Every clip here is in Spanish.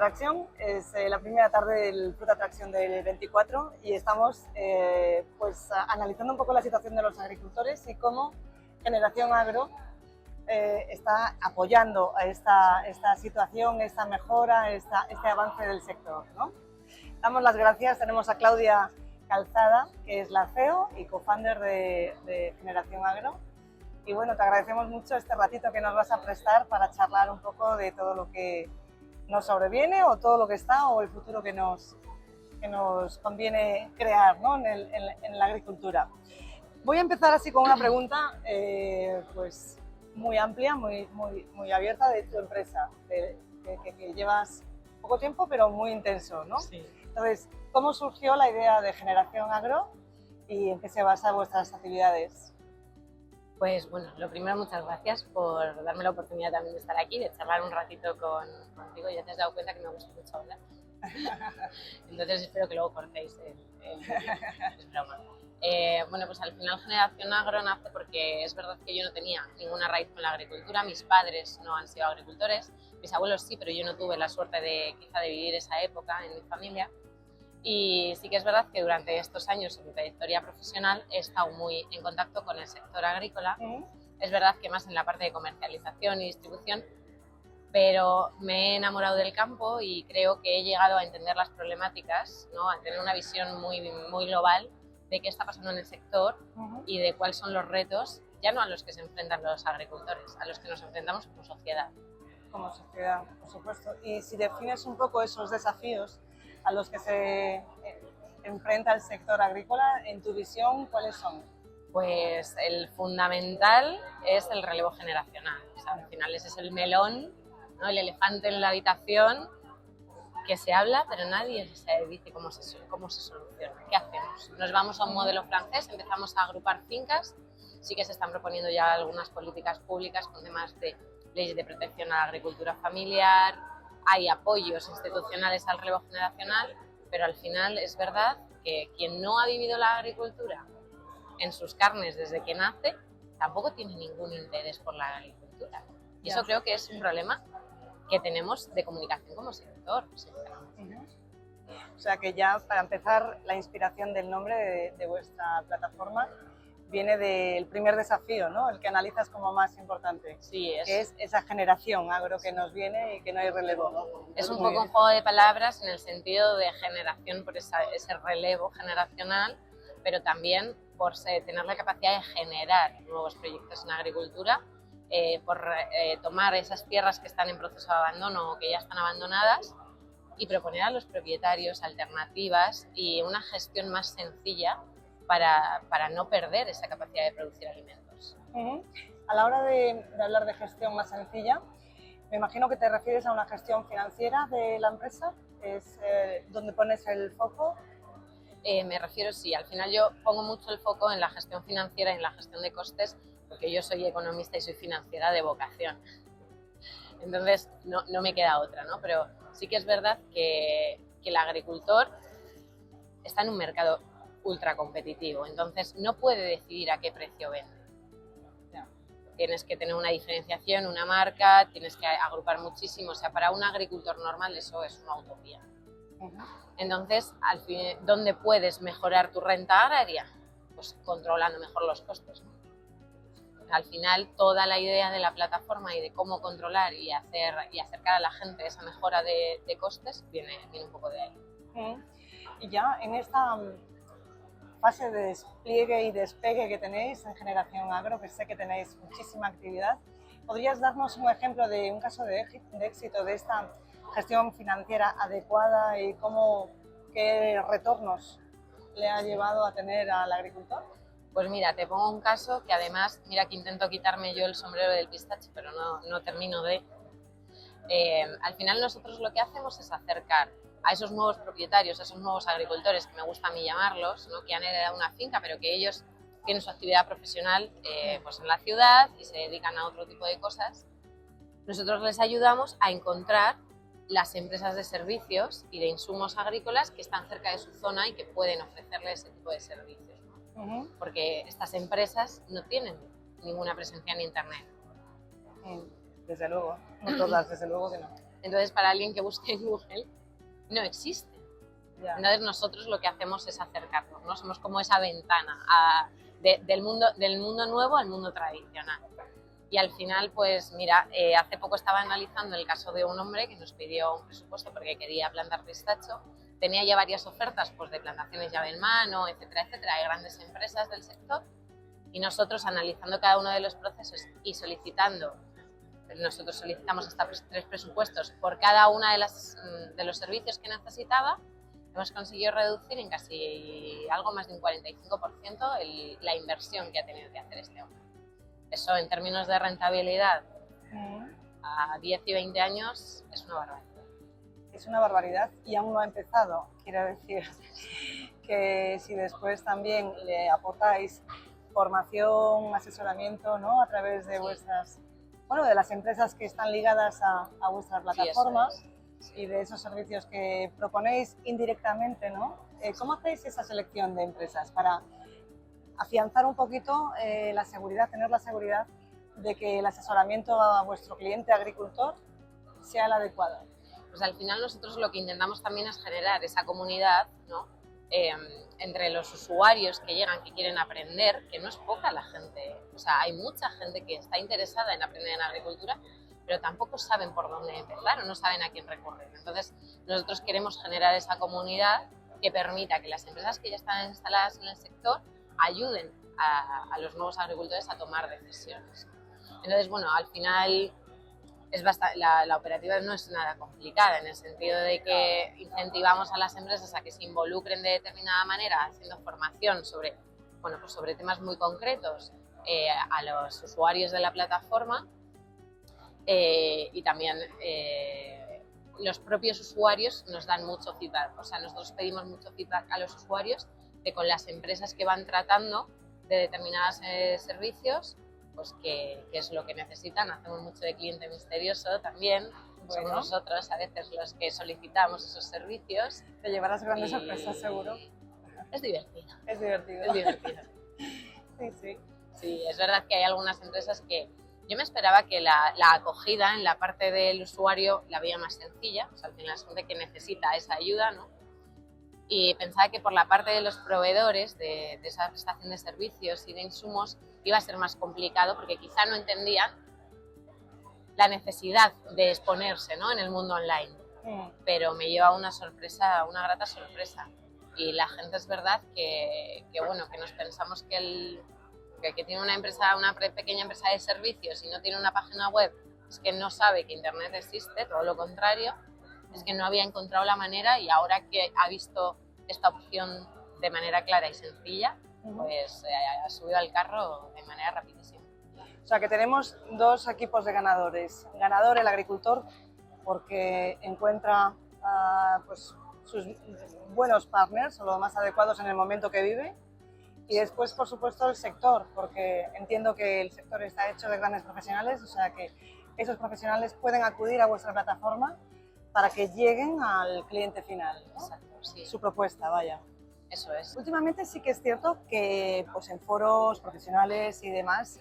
Attraction, es la primera tarde del Fruit Attraction del 24 y estamos analizando un poco la situación de los agricultores y cómo Generación Agro está apoyando a esta situación, esta mejora, este avance del sector, ¿no? Damos las gracias, tenemos a Claudia Calzada, que es la CEO y co-founder de Generación Agro. Y bueno, te agradecemos mucho este ratito que nos vas a prestar para charlar un poco de todo lo que nos sobreviene o todo lo que está o el futuro que nos conviene crear, ¿no? en la agricultura. Voy a empezar así con una pregunta pues muy amplia, muy abierta de tu empresa, que llevas poco tiempo pero muy intenso, ¿no? Sí. Entonces, ¿cómo surgió la idea de Generación Agro y en qué se basan vuestras actividades? Pues bueno, lo primero, muchas gracias por darme la oportunidad también de estar aquí, de charlar un ratito contigo. Ya te has dado cuenta que me gusta mucho hablar. Entonces espero que luego cortéis el es broma. Bueno, pues al final Generación Agro nace porque es verdad que yo no tenía ninguna raíz con la agricultura. Mis padres no han sido agricultores, mis abuelos sí, pero yo no tuve la suerte de vivir esa época en mi familia. Y sí que es verdad que durante estos años en mi trayectoria profesional he estado muy en contacto con el sector agrícola. Es verdad que más en la parte de comercialización y distribución, pero me he enamorado del campo y creo que he llegado a entender las problemáticas, ¿no? A tener una visión muy global de qué está pasando en el sector y de cuáles son los retos, ya no a los que se enfrentan los agricultores, a los que nos enfrentamos como sociedad. Como sociedad, por supuesto. Y si defines un poco esos desafíos a los que se enfrenta el sector agrícola, en tu visión, ¿cuáles son? Pues el fundamental es el relevo generacional. O sea, al final ese es el melón, ¿no? El elefante en la habitación que se habla, pero nadie se dice cómo se soluciona. ¿Qué hacemos? Nos vamos a un modelo francés, empezamos a agrupar fincas. Sí que se están proponiendo ya algunas políticas públicas con temas de leyes de protección a la agricultura familiar, hay apoyos institucionales al relevo generacional, pero al final es verdad que quien no ha vivido la agricultura en sus carnes desde que nace, tampoco tiene ningún interés por la agricultura. Y eso creo que es un problema que tenemos de comunicación como sector. O sea que ya, para empezar, la inspiración del nombre de vuestra plataforma viene del primer desafío, ¿no? El que analizas como más importante, Sí, que es esa generación agro que nos viene y que no hay relevo. Es un poco un juego de palabras en el sentido de generación por ese relevo generacional, pero también por tener la capacidad de generar nuevos proyectos en agricultura, por tomar esas tierras que están en proceso de abandono o que ya están abandonadas y proponer a los propietarios alternativas y una gestión más sencilla para no perder esa capacidad de producir alimentos. A la hora de hablar de gestión más sencilla, me imagino que te refieres a una gestión financiera de la empresa, es donde pones el foco. Me refiero, sí, al final yo pongo mucho el foco en la gestión financiera y en la gestión de costes, porque yo soy economista y soy financiera de vocación. Entonces no me queda otra, ¿no? Pero sí que es verdad que el agricultor está en un mercado ultra competitivo, entonces no puede decidir a qué precio vende. Tienes que tener una diferenciación, una marca, tienes que agrupar muchísimo. O sea, para un agricultor normal eso es una utopía. Entonces, al fin, ¿dónde puedes mejorar tu renta agraria? Pues controlando mejor los costes, ¿no? Al final, toda la idea de la plataforma y de cómo controlar y acercar a la gente esa mejora de costes viene un poco de ahí. Y ya en esta fase de despliegue y despegue que tenéis en Generación Agro, que sé que tenéis muchísima actividad, ¿podrías darnos un ejemplo de un caso de éxito de esta gestión financiera adecuada y qué retornos le ha llevado a tener al agricultor? Pues mira, te pongo un caso que además, mira que intento quitarme yo el sombrero del pistache, pero no termino de... al final nosotros lo que hacemos es acercar a esos nuevos propietarios, a esos nuevos agricultores, que me gusta a mí llamarlos, ¿no? Que han heredado una finca, pero que ellos tienen su actividad profesional pues en la ciudad y se dedican a otro tipo de cosas. Nosotros les ayudamos a encontrar las empresas de servicios y de insumos agrícolas que están cerca de su zona y que pueden ofrecerle ese tipo de servicios, ¿no? Porque estas empresas no tienen ninguna presencia en Internet. Desde luego, no todas, desde luego que no. Entonces, para alguien que busque en Google, no existe. Ya. Entonces, nosotros lo que hacemos es acercarnos, ¿no? Somos como esa ventana del mundo nuevo al mundo tradicional. Y al final, pues mira, hace poco estaba analizando el caso de un hombre que nos pidió un presupuesto porque quería plantar pistacho. Tenía ya varias ofertas pues, de plantaciones llave en mano, etcétera, etcétera, de grandes empresas del sector. Y nosotros, analizando cada uno de los procesos y solicitando, nosotros solicitamos hasta 3 presupuestos por cada uno de los servicios que necesitaba, hemos conseguido reducir en casi algo más de un 45% la inversión que ha tenido que hacer este hombre. Eso, en términos de rentabilidad, a 10 y 20 años, es una barbaridad. Es una barbaridad y aún no ha empezado. Quiero decir que si después también le aportáis formación, asesoramiento, ¿no? A través de vuestras, bueno, de las empresas que están ligadas a vuestra plataforma y de esos servicios que proponéis indirectamente, ¿no? ¿Cómo hacéis esa selección de empresas para afianzar un poquito la seguridad, tener la seguridad de que el asesoramiento a vuestro cliente agricultor sea el adecuado? Pues al final nosotros lo que intentamos también es generar esa comunidad, ¿no? Entre los usuarios que llegan, que quieren aprender, que no es poca la gente. O sea, hay mucha gente que está interesada en aprender en agricultura, pero tampoco saben por dónde empezar o no saben a quién recurrir. Entonces, nosotros queremos generar esa comunidad que permita que las empresas que ya están instaladas en el sector ayuden a los nuevos agricultores a tomar decisiones. Entonces, bueno, al final la operativa no es nada complicada, en el sentido de que incentivamos a las empresas a que se involucren de determinada manera, haciendo formación sobre, bueno, pues sobre temas muy concretos a los usuarios de la plataforma, y también los propios usuarios nos dan mucho feedback. O sea, nosotros pedimos mucho feedback a los usuarios de con las empresas que van tratando de determinados servicios, pues qué es lo que necesitan. Hacemos mucho de cliente misterioso también. Bueno. Somos nosotros a veces los que solicitamos esos servicios. Te llevarás grandes sorpresas, seguro. Es divertido. Es divertido. Es divertido. Sí, sí. Sí, es verdad que hay algunas empresas que yo me esperaba que la acogida en la parte del usuario la veía más sencilla. O sea, al final es gente que necesita esa ayuda, ¿no? Y pensaba que por la parte de los proveedores de esa prestación de servicios y de insumos iba a ser más complicado porque quizá no entendían la necesidad de exponerse, ¿no? En el mundo online. Pero me lleva una sorpresa, una grata sorpresa. Y la gente, es verdad que bueno, que nos pensamos que el que tiene una empresa, una pequeña empresa de servicios y no tiene una página web, es que no sabe que Internet existe, todo lo contrario, es que no había encontrado la manera, y ahora que ha visto esta opción de manera clara y sencilla, pues ha subido al carro de manera rapidísima. O sea, que tenemos dos equipos de ganadores. Ganador el agricultor, porque encuentra pues, sus buenos partners o los más adecuados en el momento que vive. Y después, por supuesto, el sector, porque entiendo que el sector está hecho de grandes profesionales, o sea que esos profesionales pueden acudir a vuestra plataforma para que lleguen al cliente final, ¿no? Exacto, sí. Su propuesta, vaya. Eso es. Últimamente sí que es cierto que pues, en foros profesionales y demás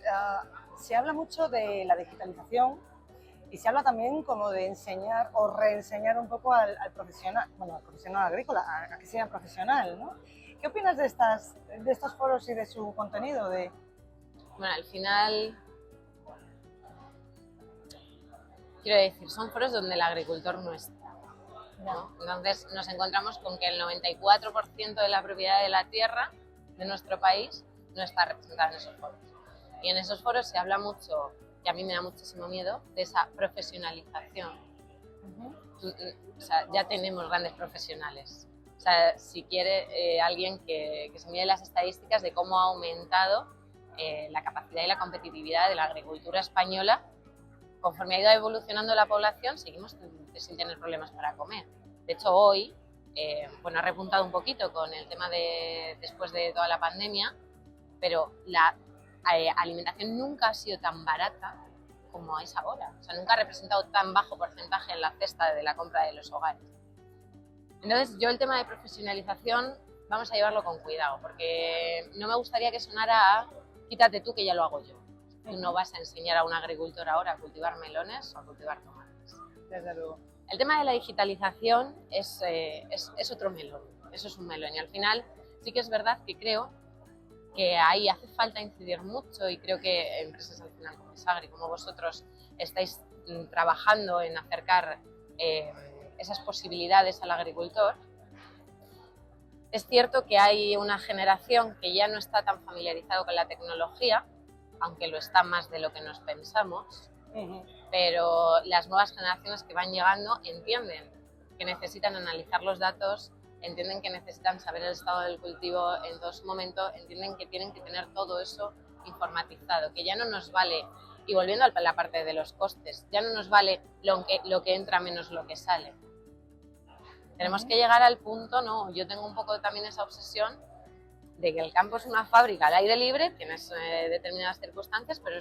se habla mucho de la digitalización y se habla también como de enseñar o reenseñar un poco al profesional, bueno, al profesional agrícola, a que sea profesional, ¿no? ¿Qué opinas de estos foros y de su contenido? Bueno, al final, quiero decir, son foros donde el agricultor no está, ¿no? Entonces nos encontramos con que el 94% de la propiedad de la tierra de nuestro país no está representada en esos foros. Y en esos foros se habla mucho, y a mí me da muchísimo miedo, de esa profesionalización. O sea, ya tenemos grandes profesionales. O sea, si quiere alguien que se mire las estadísticas de cómo ha aumentado la capacidad y la competitividad de la agricultura española, conforme ha ido evolucionando la población, seguimos sin tener problemas para comer. De hecho, hoy, bueno, ha repuntado un poquito con el tema después de toda la pandemia, pero la alimentación nunca ha sido tan barata como es ahora. O sea, nunca ha representado tan bajo porcentaje en la cesta de la compra de los hogares. Entonces, yo el tema de profesionalización vamos a llevarlo con cuidado, porque no me gustaría que sonara a quítate tú que ya lo hago yo. Tú no vas a enseñar a un agricultor ahora a cultivar melones o a cultivar tomates. Desde luego. El tema de la digitalización es otro melón, eso es un melón y al final sí que es verdad que creo que ahí hace falta incidir mucho y creo que empresas al final como Isagri, como vosotros, estáis trabajando en acercar esas posibilidades al agricultor. Es cierto que hay una generación que ya no está tan familiarizado con la tecnología, aunque lo está más de lo que nos pensamos, pero las nuevas generaciones que van llegando entienden que necesitan analizar los datos, entienden que necesitan saber el estado del cultivo en todo su momento, entienden que tienen que tener todo eso informatizado, que ya no nos vale, y volviendo a la parte de los costes, ya no nos vale lo que entra menos lo que sale. Tenemos que llegar al punto, ¿no? Yo tengo un poco también esa obsesión de que el campo es una fábrica al aire libre, tienes determinadas circunstancias, pero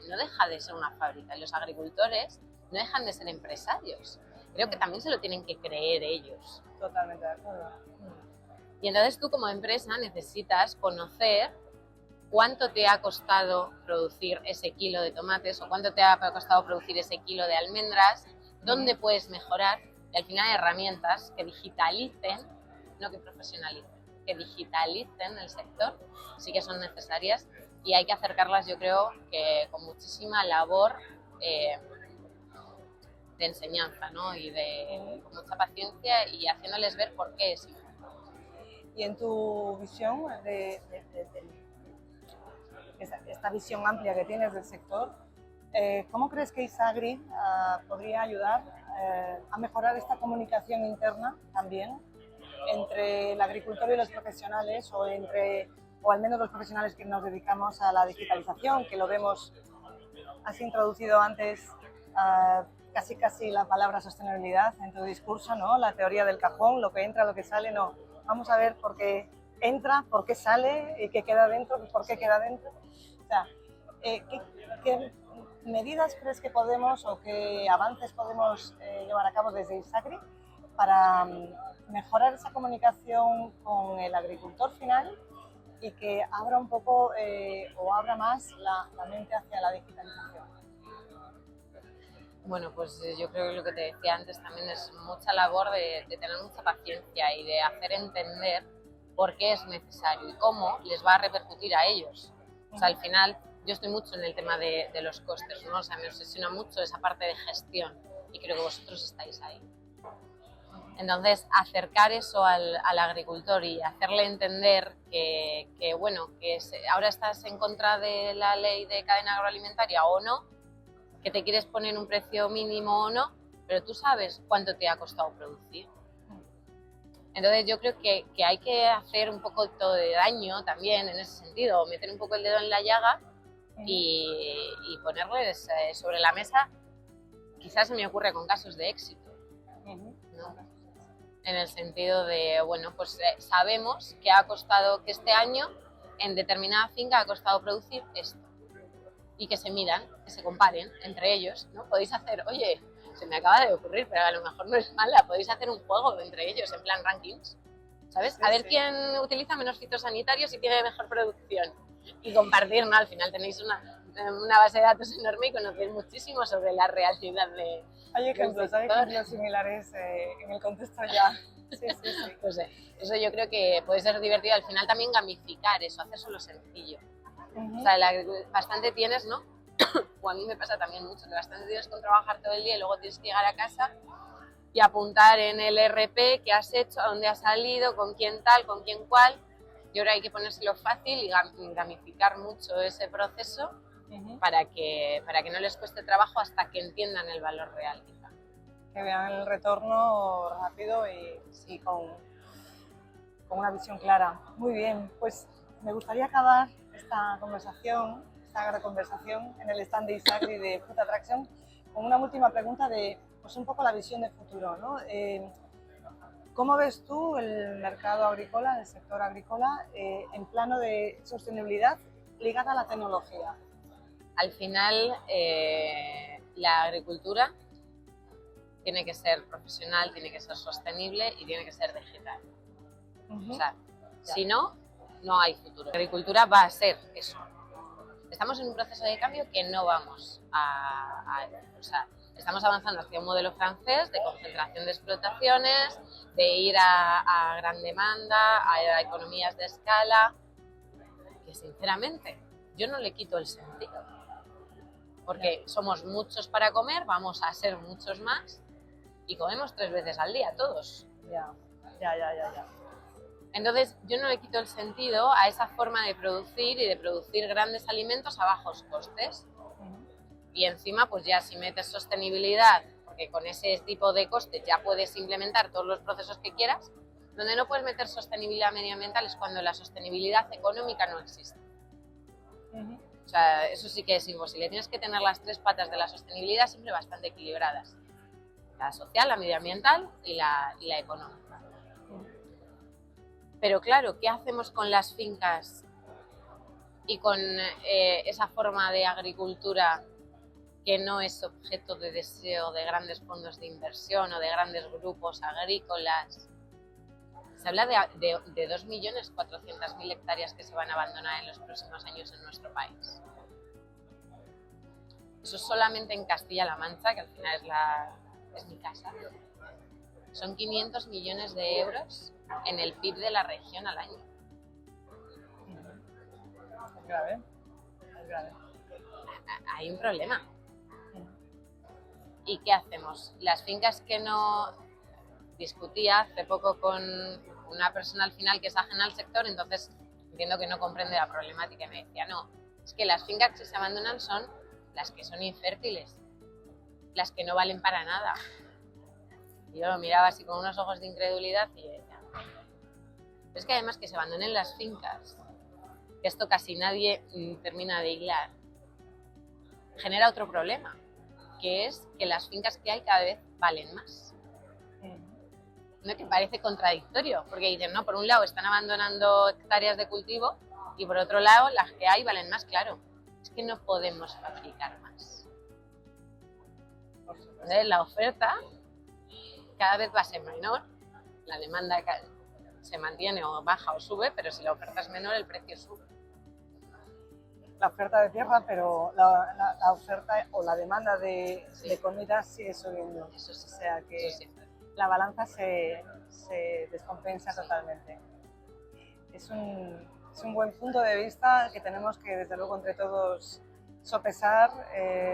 no deja de ser una fábrica. Y los agricultores no dejan de ser empresarios. Creo que también se lo tienen que creer ellos. Totalmente de acuerdo. Y entonces tú como empresa necesitas conocer cuánto te ha costado producir ese kilo de tomates o cuánto te ha costado producir ese kilo de almendras, dónde puedes mejorar. Y al final herramientas que digitalicen, no que profesionalicen, que digitalicen el sector, sí que son necesarias y hay que acercarlas, yo creo, que con muchísima labor de enseñanza, ¿no? Y con mucha paciencia y haciéndoles ver por qué es importante. Y en tu visión, esta visión amplia que tienes del sector, ¿cómo crees que Isagri podría ayudar a mejorar esta comunicación interna también entre el agricultor y los profesionales o al menos los profesionales que nos dedicamos a la digitalización, que lo vemos, has introducido antes casi la palabra sostenibilidad en tu discurso, ¿no? La teoría del cajón, lo que entra, lo que sale, no. Vamos a ver por qué entra, por qué sale y qué queda dentro, por qué queda dentro. O sea, ¿qué medidas crees que podemos o qué avances podemos llevar a cabo desde Isagri para mejorar esa comunicación con el agricultor final y que abra un poco o abra más la mente hacia la digitalización? Bueno, pues yo creo que lo que te decía antes también es mucha labor de tener mucha paciencia y de hacer entender por qué es necesario y cómo les va a repercutir a ellos. O sea, al final yo estoy mucho en el tema de los costes, ¿no? O sea, me obsesiona mucho esa parte de gestión y creo que vosotros estáis ahí. Entonces, acercar eso al agricultor y hacerle entender que ahora estás en contra de la ley de cadena agroalimentaria o no, que te quieres poner un precio mínimo o no, pero tú sabes cuánto te ha costado producir. Entonces yo creo que hay que hacer un poco de daño también en ese sentido, meter un poco el dedo en la llaga y ponerles sobre la mesa, quizás se me ocurre con casos de éxito, ¿no? En el sentido de, bueno, pues sabemos que que este año en determinada finca ha costado producir esto. Y que se midan, que se comparen entre ellos, ¿no? Podéis hacer, oye, se me acaba de ocurrir, pero a lo mejor no es mala, podéis hacer un juego entre ellos, en plan rankings, ¿sabes? A ver quién utiliza menos fitosanitarios y tiene mejor producción. Y compartir, ¿no? Al final tenéis una base de datos enorme y conocéis muchísimo sobre la realidad de... Hay ejemplos similares en el contexto ya. Sí. Pues eso yo creo que puede ser divertido. Al final también gamificar eso, hacerlo sencillo. O sea, bastante tienes, ¿no? O a mí me pasa también mucho, que bastante tienes con trabajar todo el día y luego tienes que llegar a casa y apuntar en el RP qué has hecho, a dónde has salido, con quién tal, con quién cual. Y ahora hay que ponérselo fácil y gamificar mucho ese proceso para que no les cueste trabajo hasta que entiendan el valor real, quizá. Que vean el retorno rápido y con una visión clara. Muy bien, pues me gustaría acabar esta agro conversación en el stand de Isagri de Food Attraction con una última pregunta de pues un poco la visión de futuro, ¿no? ¿Cómo ves tú el mercado agrícola, el sector agrícola, en plano de sostenibilidad ligada a la tecnología? Al final, la agricultura tiene que ser profesional, tiene que ser sostenible y tiene que ser digital. O sea, si no, no hay futuro. La agricultura va a ser eso. Estamos en un proceso de cambio que no vamos o sea, Estamos avanzando hacia un modelo francés de concentración de explotaciones, de ir a gran demanda, a economías de escala, que sinceramente yo no le quito el sentido. Porque somos muchos para comer, vamos a ser muchos más y comemos 3 veces al día todos. Ya. Entonces yo no le quito el sentido a esa forma de producir y de producir grandes alimentos a bajos costes. Y encima pues ya si metes sostenibilidad, porque con ese tipo de costes ya puedes implementar todos los procesos que quieras, donde no puedes meter sostenibilidad medioambiental es cuando la sostenibilidad económica no existe. O sea, eso sí que es imposible. Tienes que tener las 3 patas de la sostenibilidad siempre bastante equilibradas. La social, la medioambiental y la económica. Pero claro, ¿qué hacemos con las fincas y con esa forma de agricultura que no es objeto de deseo de grandes fondos de inversión o de grandes grupos agrícolas? Se habla de 2.400.000 hectáreas que se van a abandonar en los próximos años en nuestro país. Eso solamente en Castilla-La Mancha, que al final es mi casa. Son 500 millones de euros en el PIB de la región al año. Es grave. Hay un problema. ¿Y qué hacemos? Las fincas que no... Discutía hace poco con una persona al final que es ajena al sector, entonces entiendo que no comprende la problemática y me decía, no, es que las fincas que se abandonan son las que son infértiles, las que no valen para nada. Y yo lo miraba así con unos ojos de incredulidad y yo decía, pero es que además que se abandonen las fincas, que esto casi nadie termina de hilar, genera otro problema, que es que las fincas que hay cada vez valen más. ¿No? Que parece contradictorio, porque dicen, no, por un lado están abandonando hectáreas de cultivo y por otro lado las que hay valen más, claro. Es que no podemos fabricar más. Entonces la oferta cada vez va a ser menor, la demanda se mantiene o baja o sube, pero si la oferta es menor el precio sube. La oferta de tierra, pero la oferta o la demanda de comida sigue subiendo. Eso sí, o sea que eso sí. La balanza se descompensa totalmente. Es un buen punto de vista que tenemos que, desde luego, entre todos sopesar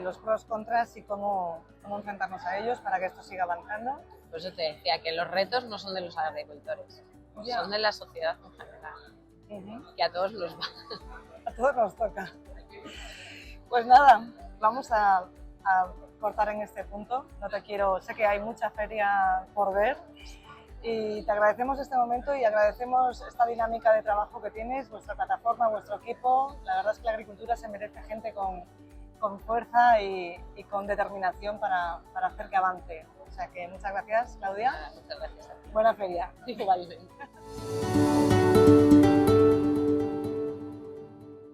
los pros, contras y cómo enfrentarnos a ellos para que esto siga avanzando. Por eso te decía que los retos no son de los agricultores, son de la sociedad en general, que a todos nos va. A todos nos toca. Pues nada, vamos a cortar en este punto. Sé que hay mucha feria por ver y te agradecemos este momento y agradecemos esta dinámica de trabajo que tienes, vuestra plataforma, vuestro equipo. La verdad es que la agricultura se merece gente con fuerza y con determinación para hacer que avance. O sea que muchas gracias, Claudia. Muchas gracias a ti. Buena feria. Igualmente.